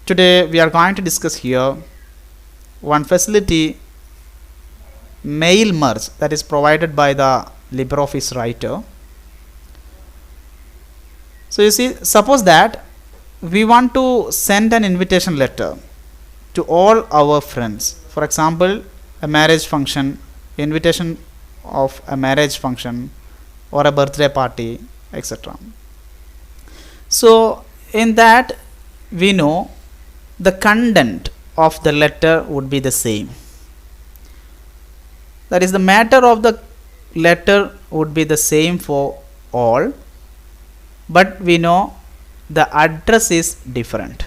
Today we are going to discuss here one facility, mail merge, that is provided by the LibreOffice writer. So you see, suppose that we want to send an invitation letter to all our friends. For example, a marriage function, invitation of a marriage function or a birthday party, etc. So in that, we know the content of the letter would be the same. That is, the matter of the letter would be the same for all, but we know the address is different.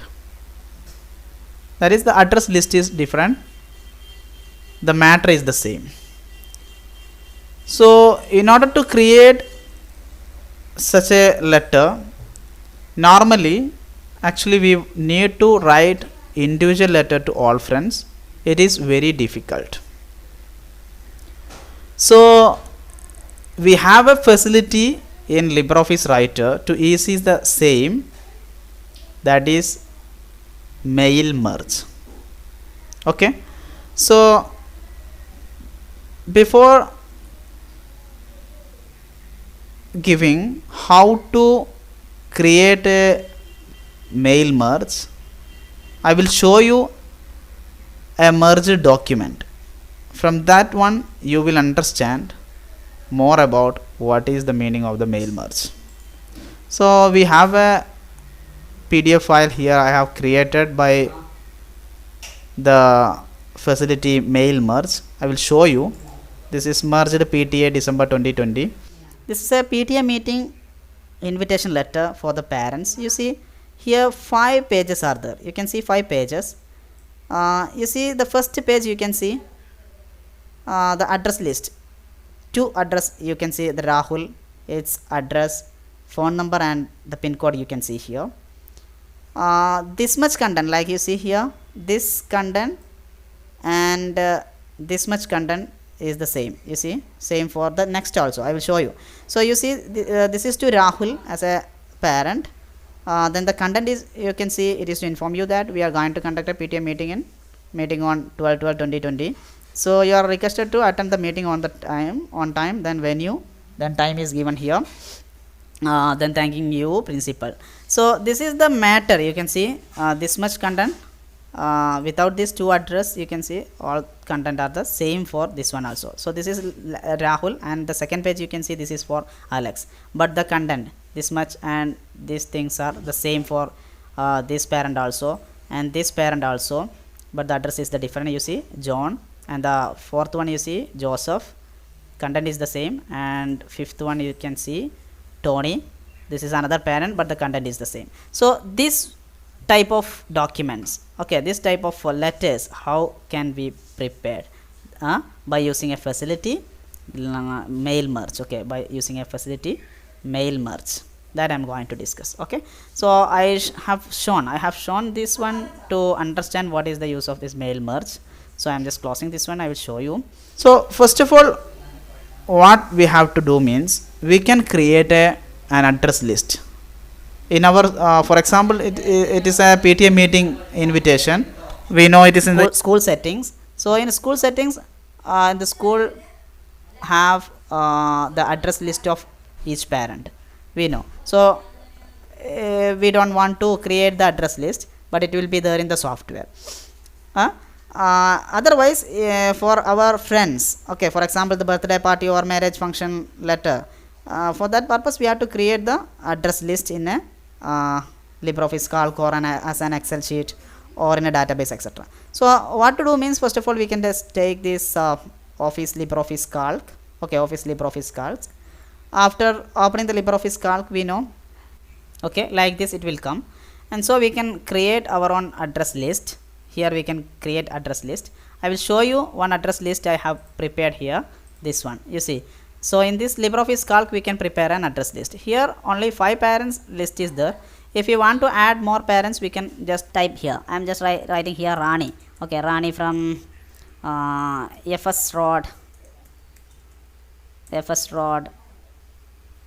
That is, the address list is different, the matter is the same. So in order to create such a letter, normally actually we need to write individual letter to all friends. It is very difficult. So we have a facility in LibreOffice Writer to easy the same, that is mail merge. Okay, so before giving how to create a mail merge, I will show you a merged document. From that one you will understand more about what is the meaning of the mail merge. So we have a PDF file here I have created by the facility mail merge. I will show you. This is merged PTA December 2020. This is a PTA meeting invitation letter for the parents. You see here 5 pages are there. You can see 5 pages. You see the first page, you can see the address list. 2 address, you can see the Rahul, its address, phone number and the pin code you can see here. This much content, like you see here, this content and this much content is the same. You see, same for the next also. I will show you. So you see this is to Rahul as a parent. Then the content is, you can see it is to inform you that we are going to conduct a PTA meeting on 12/12/2020. So you are requested to attend the meeting on time, then venue, then time is given here, then thanking you principal. So this is the matter. You can see this much content. Without this 2 address, you can see all content are the same for this one also. So this is Rahul, and the second page you can see this is for Alex, but the content this much and these things are the same for this parent also and this parent also, but the address is the different. You see John, and the fourth one you see Joseph, content is the same, and fifth one you can see Tony. This is another parent, but the content is the same. So this type of documents, okay, this type of letters, how can be prepared by using a facility mail merge. Okay, by using a facility mail merge, that I am going to discuss. Okay, so I have shown this one to understand what is the use of this mail merge. So I am just closing this one. I will show you. So first of all, what we have to do means we can create an address list in our for example, it is a PTA meeting invitation. We know it is in the school settings. So in school settings, the school have the address list of each parent, we know. So we don't want to create the address list, but it will be there in the software. Otherwise, for our friends, okay, for example the birthday party or marriage function letter, for that purpose we have to create the address list in a LibreOffice Calc or as an Excel sheet or in a database, etc. So what to do means, first of all we can just take this Office LibreOffice Calc. Okay, Office LibreOffice Calc. After opening the LibreOffice Calc, we know, okay, like this it will come, and so we can create our own address list. Here we can create address list. I will show you one address list I have prepared here, this one, you see. So in this LibreOffice Calc we can prepare an address list. Here only 5 parents list is there. If you want to add more parents, we can just type here. I am just writing here Rani. Okay, Rani from FS Road,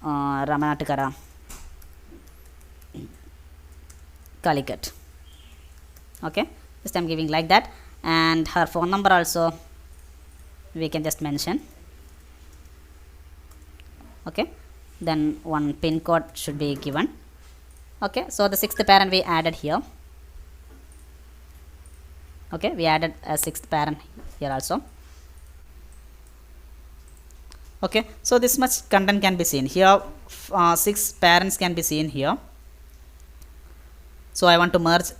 Ramanatukara, Calicut. Okay, just I'm giving like that, and her phone number also we can just mention. Okay, then one pin code should be given. Okay, so the sixth parent we added here. Okay, we added a sixth parent here also. Okay, so this much content can be seen here. 6 parents can be seen here. So I want to merge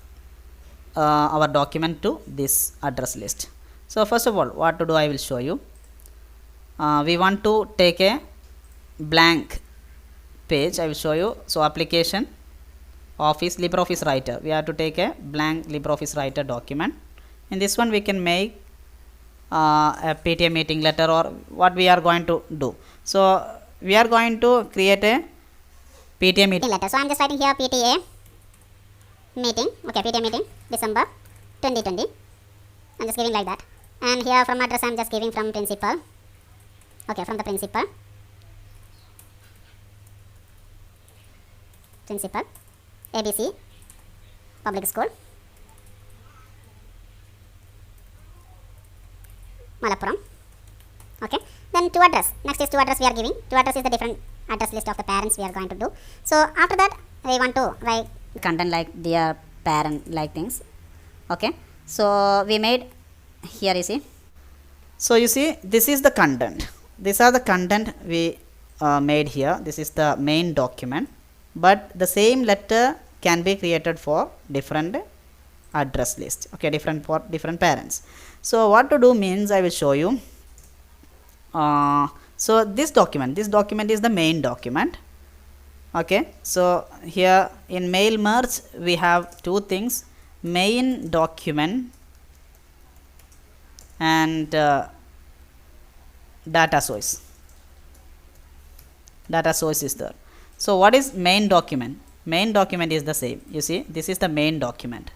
our document to this address list. So first of all, what to do, I will show you. We want to take a blank page. I will show you. So application, office, LibreOffice writer, we have to take a blank LibreOffice writer document. In this one we can make a PTA meeting letter, or what we are going to do. So we are going to create a PTA meeting letter. So I am just writing here PTA meeting. Okay, PTA meeting December 2020. I am just giving like that, and here from address I am just giving from principal. Okay, from the principal ABC Public School, Malappuram. Okay, then to address, next is to address we are giving. To address is the different address list of the parents we are going to do. So after that we want to write content like dear parent, like things. Okay, so we made here, you see. So you see, this is the content. These are the content we made here. This is the main document, but the same letter can be created for different address list. Okay, different for different parents. So what to do means I will show you. So this document is the main document. Okay, so here in mail merge we have two things: main document and data source. Data source is there. So what is main document? Main document is the same. You see, this is the main document,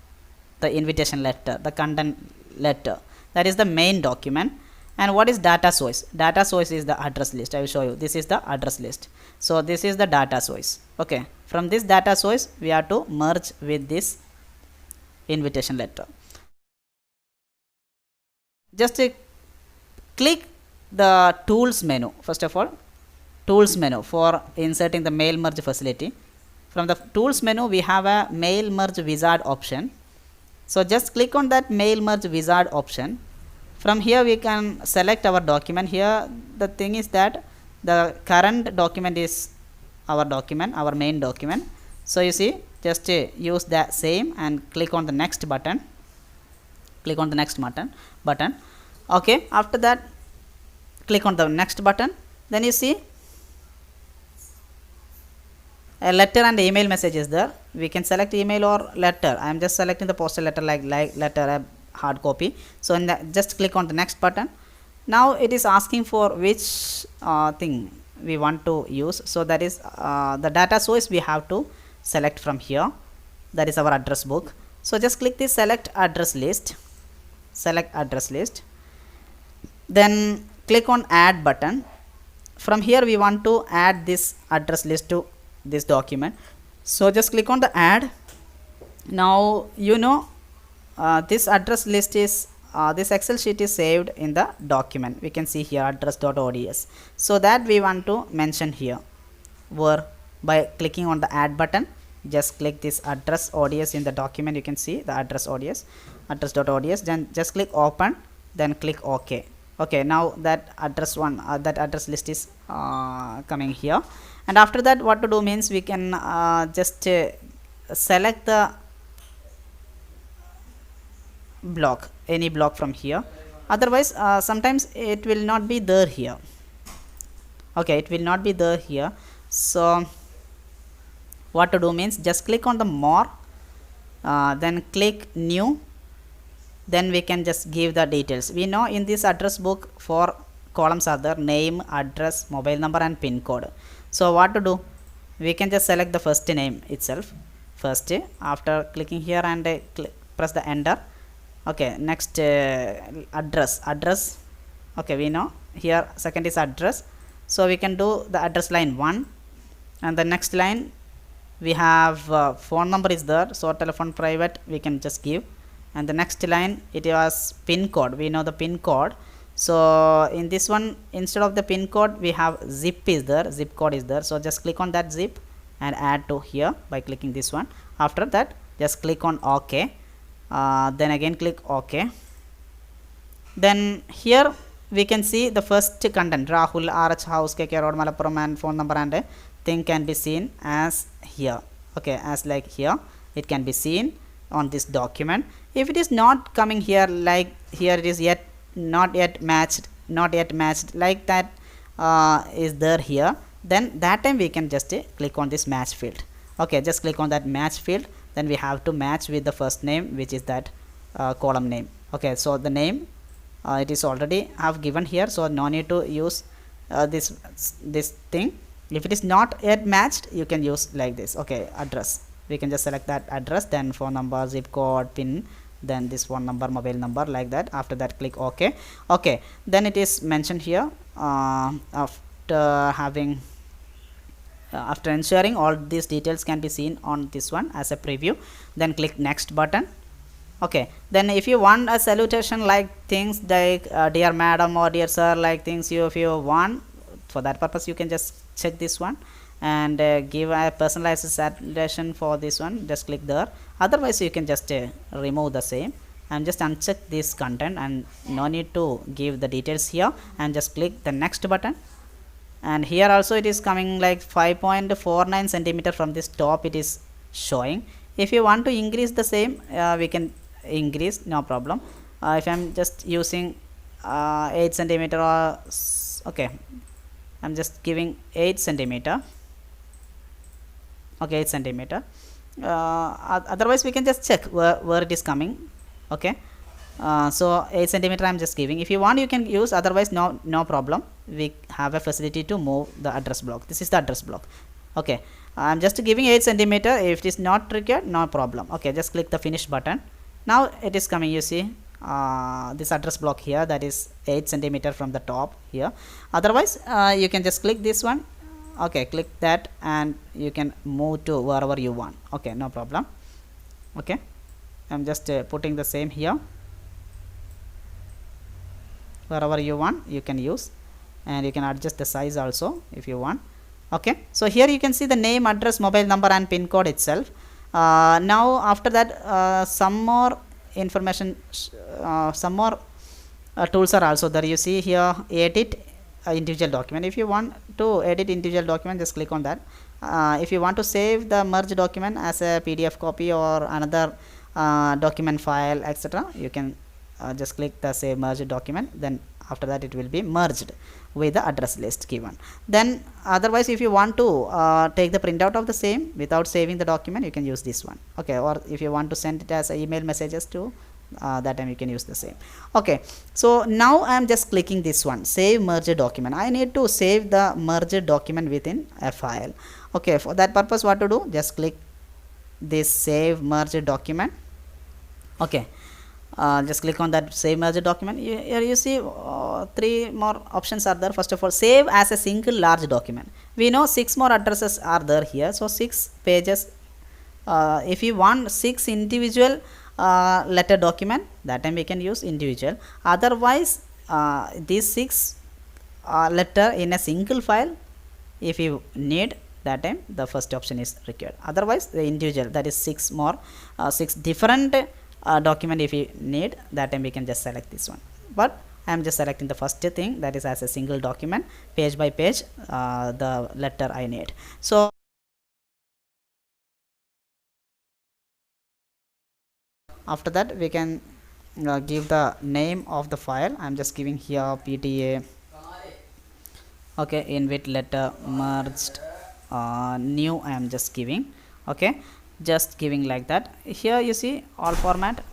the invitation letter, the content letter, that is the main document. And what is data source? Data source is the address list. I will show you. This is the address list. So this is the data source. Okay, from this data source we have to merge with this invitation letter. Just click the tools menu. First of all, tools menu for inserting the mail merge facility. From the tools menu we have a mail merge wizard option. So just click on that mail merge wizard option. From here we can select our document. Here the thing is that the current document is our document, our main document. So you see, just use that same and click on the next button. Click on the next button. Okay, after that click on the next button. Then you see a letter and email message is there. We can select email or letter. I am just selecting the postal letter, like letter, a hard copy. So in that, just click on the next button. Now it is asking for which thing we want to use. So that is the data source we have to select from here. That is our address book. So just click this select address list. Select address list. Then click on add button. From here we want to add this address list to this document. So just click on the add. Now you know this address list is this Excel sheet is saved in the document. We can see here address.ods. So that we want to mention here, where by clicking on the add button, just click this address ods in the document. You can see the address ods, address.ods. Then just click open, then click OK. Okay, now that address that address list is coming here. And after that what to do means we can just select the block, any block from here. Otherwise sometimes it will not be there here. Okay, it will not be there here. So what to do means just click on the more, then click new. Then we can just give the details. We know in this address book 4 columns are there: name, address, mobile number and pin code. So what to do, we can just select the first name itself first. After clicking here and press the enter. Okay, next address. Okay, we know here second is address. So we can do the address line 1, and the next line we have phone number is there. So telephone private we can just give. and the next line it was pin code. We know the pin code. So in this one, instead of the pin code, we have zip is there, zip code is there. So just click on that zip and add to here by clicking this one. After that, just click on OK. Then again click OK. Then here we can see the first content, Rahul, RH House, KK Road, Malappuram, and phone number and thing can be seen as here. Okay, as like here it can be seen on this document. If it is not coming here, like here it is yet not yet matched like that is there here, then that time we can just click on this match field. Okay, just click on that match field. Then we have to match with the first name, which is that column name. Okay, so the name it is already have given here, so no need to use this thing. If it is not yet matched, you can use like this. Okay, address, we can just select that address, then phone number, zip code, pin, then this phone number, mobile number, like that. After that click OK. Okay, then it is mentioned here after having after ensuring all these details can be seen on this one as a preview, then click next button. Okay, then if you want a salutation like things like dear madam or dear sir, like things, if you want, for that purpose you can just check this one and give a personalized salutation for this one. Just click there. Otherwise you can just remove the same and just uncheck this content, and no need to give the details here, and just click the next button. And here also it is coming like 5.49 centimeter from this top it is showing. If you want to increase the same, we can increase, no problem. If I'm just using 8 centimeter or okay, I'm just giving 8 centimeter. Okay, 8 centimeter. Otherwise we can just check where it is coming. Okay, so 8 centimeter I'm just giving. If you want you can use, otherwise no problem. We have a facility to move the address block. This is the address block. Okay, I'm just giving 8 centimeter. If it is not required, no problem. Okay, just click the finish button. Now it is coming, you see this address block here, that is 8 centimeter from the top here. Otherwise you can just click this one. Okay, click that and you can move to wherever you want. Okay, no problem. Okay, I'm just putting the same here. Wherever you want you can use, and you can adjust the size also if you want. Okay, so here you can see the name, address, mobile number and pin code itself. Now after that some more information, some more tools are also there. You see here, edit individual document. If you want to edit individual document, just click on that. If you want to save the merge document as a PDF copy or another document file, etc., you can just click the save merge document. Then after that it will be merged with the address list given. Then otherwise if you want to take the printout of the same without saving the document, you can use this one. Okay, or if you want to send it as email messages to that time you can use the same. Okay, so now I am just clicking this one, save merge document. I need to save the merge document within a file. Okay, for that purpose what to do, just click this save merge document. Okay, just click on that save merge document. Here you see 3 more options are there. First of all, save as a single large document. We know 6 more addresses are there here, so 6 pages. If you want 6 individual letter document, that time we can use individual. Otherwise these 6 letter in a single file, if you need, that time the first option is required. Otherwise the individual, that is 6 more 6 different document if you need, that time we can just select this one. But I am just selecting the first thing, that is as a single document, page by page the letter I need. So after that we can give the name of the file. I am just giving here PTA. Okay, in with letter merged new I am just giving. Okay, just giving like that. Here you see all format.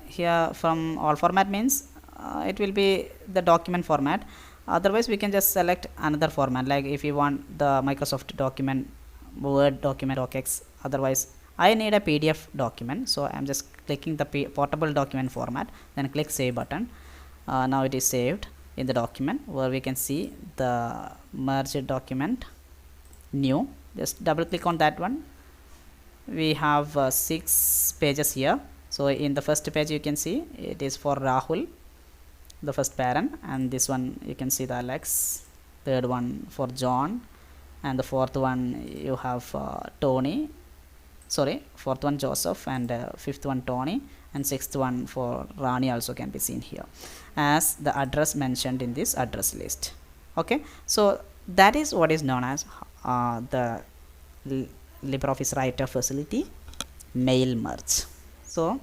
Here from all format means it will be the document format. Otherwise we can just select another format, like if you want the Microsoft document, Word document, docx. Otherwise I need a PDF document, so I am just clicking the portable document format, then click save button. Now it is saved in the document where we can see the merged document new. Just double click on that one. We have 6 pages here, So in the first page you can see it is for Rahul, the first parent, and this one you can see the Alex, third one for John, and the fourth one you have Tony, sorry, fourth one Joseph, and fifth one Tony, and sixth one for Rani also can be seen here as the address mentioned in this address list. Okay, so that is what is known as the LibreOffice Writer facility, mail merge. So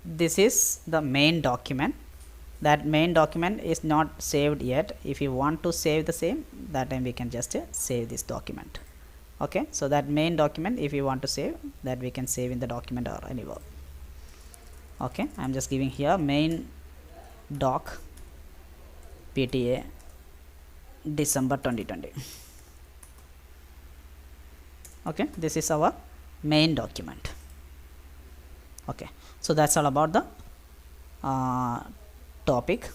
this is the main document. That main document is not saved yet. If you want to save the same, that time we can just save this document. Okay, so that main document, if you want to save that, we can save in the document or anywhere. Okay, I'm just giving here main doc PTA December 2020. Okay, this is our main document. Okay, so that's all about the topic.